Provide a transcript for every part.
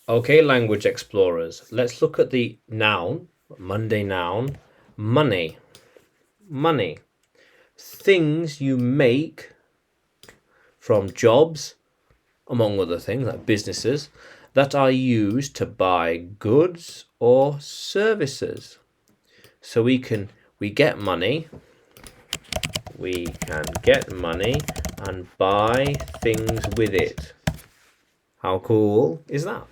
Okay, language explorers, let's look at the noun, Monday noun, money. Money. Things you make from jobs, among other things, like businesses, that are used to buy goods or services. So we can get money and buy things with it. How cool is that?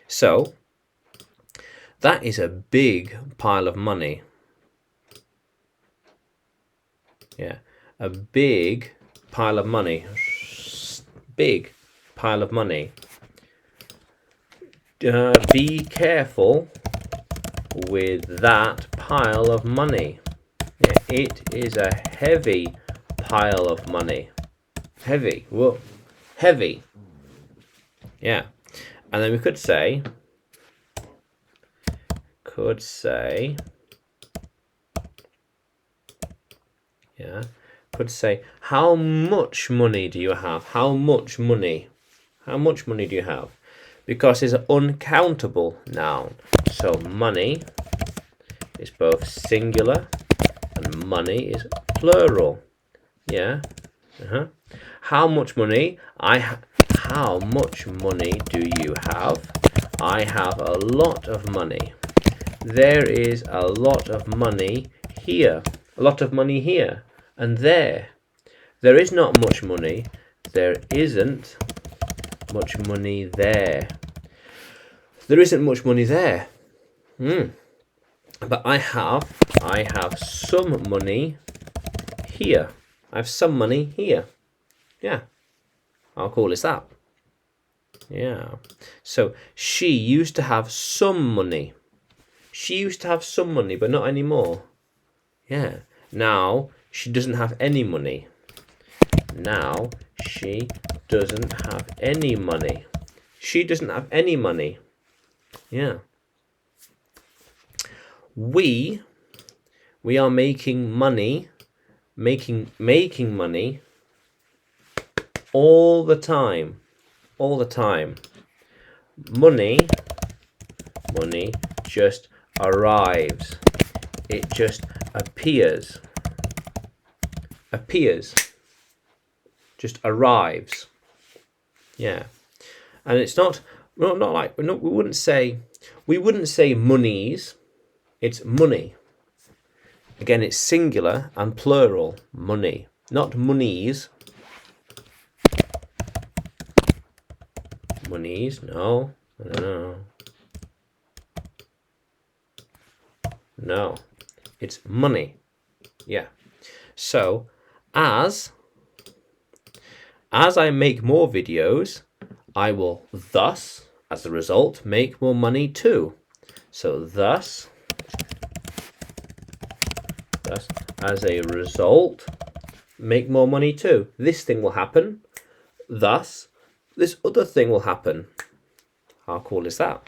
So that is a big pile of money. Yeah, a big pile of money. Big pile of money. Be careful with that pile of money. Yeah, it is a heavy pile of money. Heavy. Whoa. Heavy. Yeah. And then we could say, how much money do you have? How much money? How much money do you have? Because it's an uncountable noun. So money is both singular and money is plural. Yeah. How much money? How much money do you have? I have a lot of money. There is a lot of money here. A lot of money here and there. There is not much money. There isn't much money there. There isn't much money there. But I have some money here. I have some money here. Yeah. How cool is that? Yeah. So she used to have some money. She used to have some money, but not anymore. Yeah. Now she doesn't have any money. Now she doesn't have any money. She doesn't have any money. Yeah. We are making money, making money all the time. All the time. Money just arrives. It just appears. Just arrives. Yeah. And it's not like we wouldn't say monies. It's money. Again, it's singular and plural. Money, not monies. Monies, no. No, it's money. Yeah. So, as I make more videos, I will thus, as a result, make more money too. So thus, as a result, make more money too. This thing will happen. Thus, this other thing will happen. How cool is that?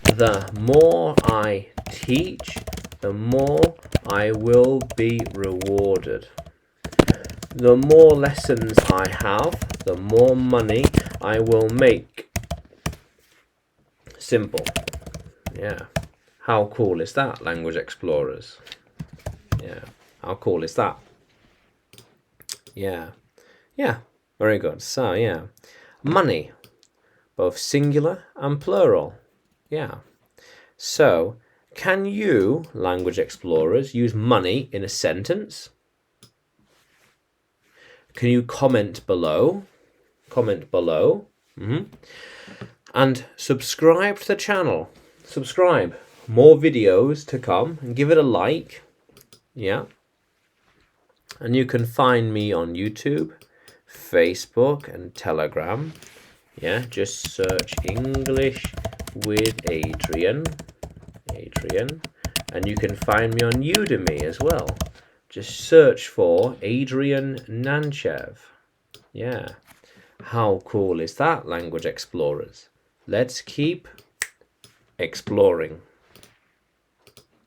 The more I teach, the more I will be rewarded. The more lessons I have, the more money I will make. Simple. Yeah. How cool is that, language explorers? Yeah. How cool is that? Yeah. Yeah. Very good. So, yeah. Money. Both singular and plural. Yeah. So, can you, language explorers, use money in a sentence? Can you comment below? Comment below. And subscribe to the channel. Subscribe. More videos to come. And give it a like. Yeah. And you can find me on YouTube, Facebook, and Telegram. Yeah, just search English with Adrian. And you can find me on Udemy as well. Just search for Adrian Nanchev. Yeah. How cool is that, language explorers? Let's keep exploring.